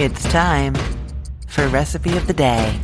It's time for Recipe of the Day.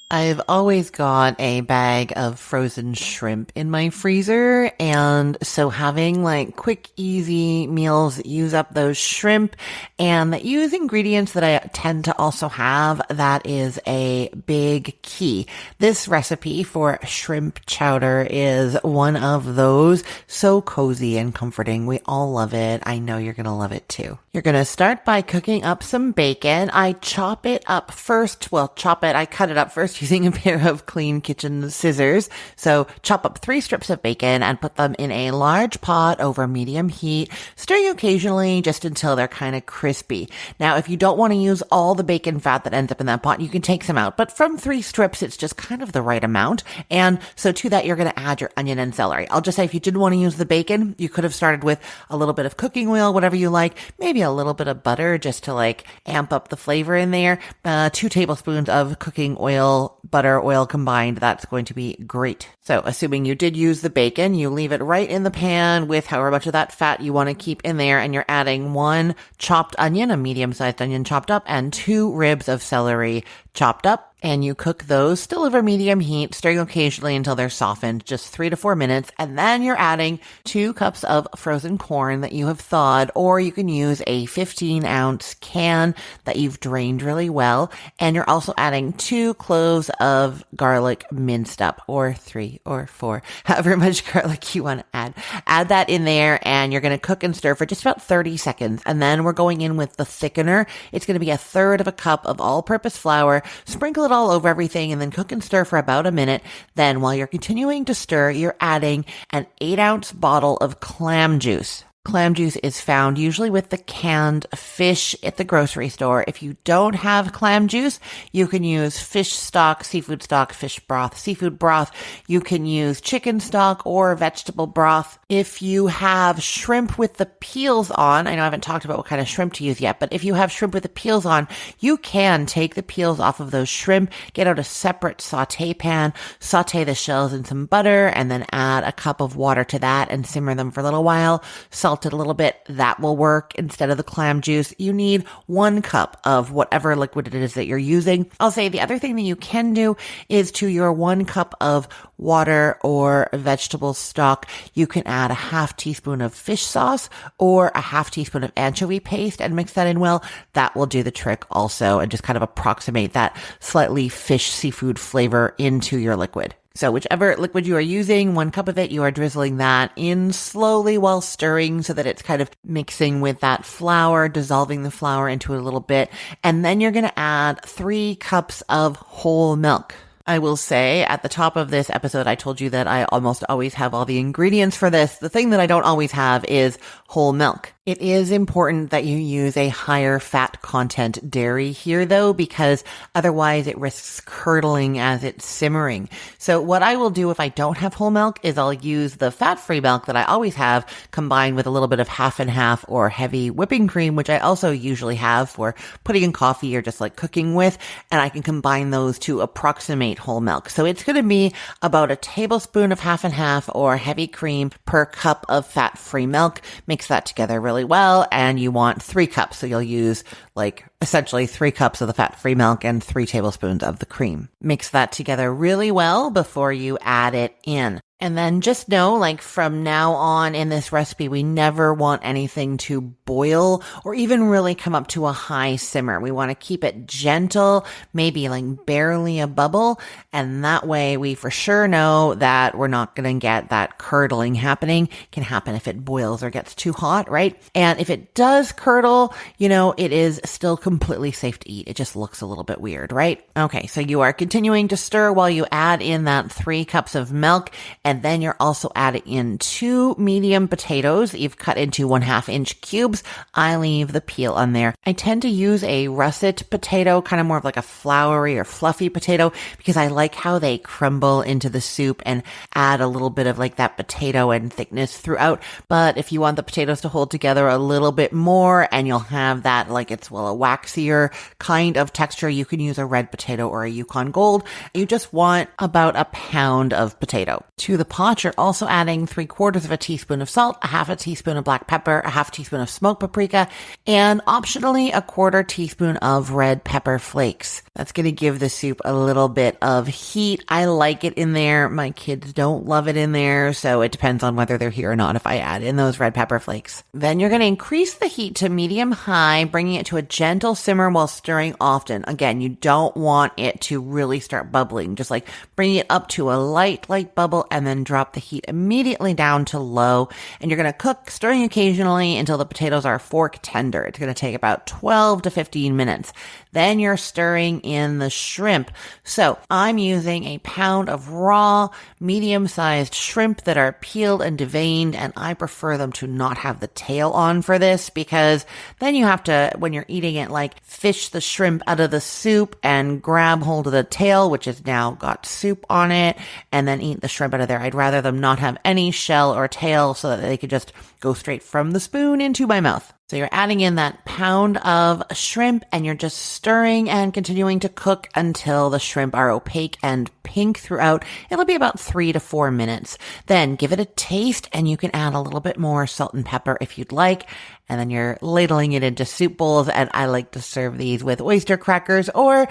I've always got a bag of frozen shrimp in my freezer, and so having like quick, easy meals that use up those shrimp and that use ingredients that I tend to also have, that is a big key. This recipe for shrimp chowder is one of those. So cozy and comforting. We all love it. I know you're going to love it too. You're going to start by cooking up some bacon. I chop it up first. I cut it up first using a pair of clean kitchen scissors. So chop up 3 strips of bacon and put them in a large pot over medium heat, stirring occasionally just until they're kind of crispy. Now, if you don't want to use all the bacon fat that ends up in that pot, you can take some out. But from 3 strips, it's just kind of the right amount. And so to that, you're going to add your onion and celery. I'll just say if you didn't want to use the bacon, you could have started with a little bit of cooking oil, whatever you like, maybe a little bit of butter just to like amp up the flavor in there. 2 tablespoons of cooking oil, butter, oil combined. That's going to be great. So assuming you did use the bacon, you leave it right in the pan with however much of that fat you want to keep in there, and you're adding 1 chopped onion, a medium-sized onion chopped up, and 2 ribs of celery chopped up. And you cook those still over medium heat, stirring occasionally until they're softened, just 3 to 4 minutes. And then you're adding 2 cups of frozen corn that you have thawed, or you can use a 15-ounce can that you've drained really well. And you're also adding 2 cloves of garlic minced up, or 3 or 4, however much garlic you want to add. Add that in there, and you're going to cook and stir for just about 30 seconds. And then we're going in with the thickener. It's going to be 1/3 of a cup of all-purpose flour. Sprinkle it all over everything and then cook and stir for about a minute. Then while you're continuing to stir, you're adding an 8-ounce bottle of clam juice. Clam juice is found usually with the canned fish at the grocery store. If you don't have clam juice, you can use fish stock, seafood stock, fish broth, seafood broth. You can use chicken stock or vegetable broth. If you have shrimp with the peels on, I know I haven't talked about what kind of shrimp to use yet, but if you have shrimp with the peels on, you can take the peels off of those shrimp, get out a separate saute pan, saute the shells in some butter, and then add a cup of water to that and simmer them for a little while. Salt it a little bit. That will work instead of the clam juice. You need 1 cup of whatever liquid it is that you're using. I'll say the other thing that you can do is to your 1 cup of water or vegetable stock, you can add a 1/2 teaspoon of fish sauce or a 1/2 teaspoon of anchovy paste and mix that in well. That will do the trick also, and just kind of approximate that slightly fish seafood flavor into your liquid. So whichever liquid you are using, 1 cup of it, you are drizzling that in slowly while stirring so that it's kind of mixing with that flour, dissolving the flour into it a little bit. And then you're going to add 3 cups of whole milk. I will say at the top of this episode, I told you that I almost always have all the ingredients for this. The thing that I don't always have is whole milk. It is important that you use a higher fat content dairy here though, because otherwise it risks curdling as it's simmering. So what I will do if I don't have whole milk is I'll use the fat-free milk that I always have combined with a little bit of half and half or heavy whipping cream, which I also usually have for putting in coffee or just like cooking with, and I can combine those to approximate whole milk. So it's going to be about a tablespoon of half and half or heavy cream per cup of fat-free milk. Mix that together really well, and you want 3 cups. So you'll use like essentially 3 cups of the fat-free milk and 3 tablespoons of the cream. Mix that together really well before you add it in. And then just know, like from now on in this recipe, we never want anything to boil or even really come up to a high simmer. We want to keep it gentle, maybe like barely a bubble. And that way we for sure know that we're not going to get that curdling happening. It can happen if it boils or gets too hot, right? And if it does curdle, you know, it is still completely safe to eat. It just looks a little bit weird, right? Okay, so you are continuing to stir while you add in that 3 cups of milk. And then you're also adding in 2 medium potatoes that you've cut into 1/2 inch cubes. I leave the peel on there. I tend to use a russet potato, kind of more of like a floury or fluffy potato, because I like how they crumble into the soup and add a little bit of like that potato and thickness throughout. But if you want the potatoes to hold together a little bit more and you'll have that like it's a waxier kind of texture, you can use a red potato or a Yukon Gold. You just want about a pound of potato. To the pot, you're also adding 3/4 of a teaspoon of salt, a half a teaspoon of black pepper, a half teaspoon of smoked paprika, and optionally a 1/4 teaspoon of red pepper flakes. That's going to give the soup a little bit of heat. I like it in there. My kids don't love it in there, so it depends on whether they're here or not if I add in those red pepper flakes. Then you're going to increase the heat to medium-high, bringing it to a gentle simmer while stirring often. Again, you don't want it to really start bubbling. Just like bring it up to a light bubble and then drop the heat immediately down to low. And you're going to cook, stirring occasionally until the potatoes are fork tender. It's going to take about 12 to 15 minutes. Then you're stirring in the shrimp. So I'm using a pound of raw, medium-sized shrimp that are peeled and deveined, and I prefer them to not have the tail on for this because then you have to, when you're eating it, like fish the shrimp out of the soup and grab hold of the tail, which has now got soup on it, and then eat the shrimp out of there. I'd rather them not have any shell or tail so that they could just go straight from the spoon into my mouth. So you're adding in that pound of shrimp and you're just stirring and continuing to cook until the shrimp are opaque and pink throughout. It'll be about 3 to 4 minutes. Then give it a taste and you can add a little bit more salt and pepper if you'd like. And then you're ladling it into soup bowls. And I like to serve these with oyster crackers or,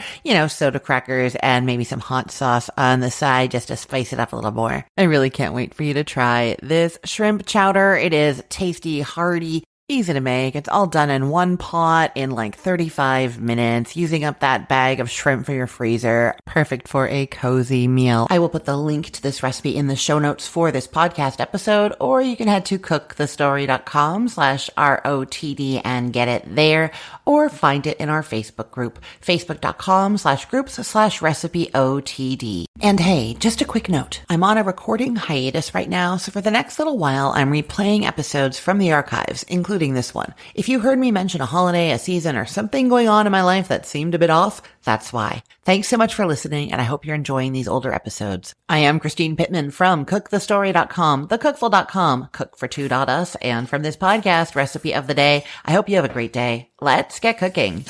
soda crackers and maybe some hot sauce on the side just to spice it up a little more. I really can't wait for you to try this shrimp chowder. It is tasty, hearty, easy to make. It's all done in one pot in like 35 minutes, using up that bag of shrimp for your freezer. Perfect for a cozy meal. I will put the link to this recipe in the show notes for this podcast episode, or you can head to cookthestory.com/ROTD and get it there, or find it in our Facebook group, facebook.com/groups/recipeotd. And hey, just a quick note. I'm on a recording hiatus right now, so for the next little while, I'm replaying episodes from the archives, including this one. If you heard me mention a holiday, a season, or something going on in my life that seemed a bit off, that's why. Thanks so much for listening, and I hope you're enjoying these older episodes. I am Christine Pittman from cookthestory.com, thecookful.com, cookfor2.us, and from this podcast, Recipe of the Day. I hope you have a great day. Let's get cooking.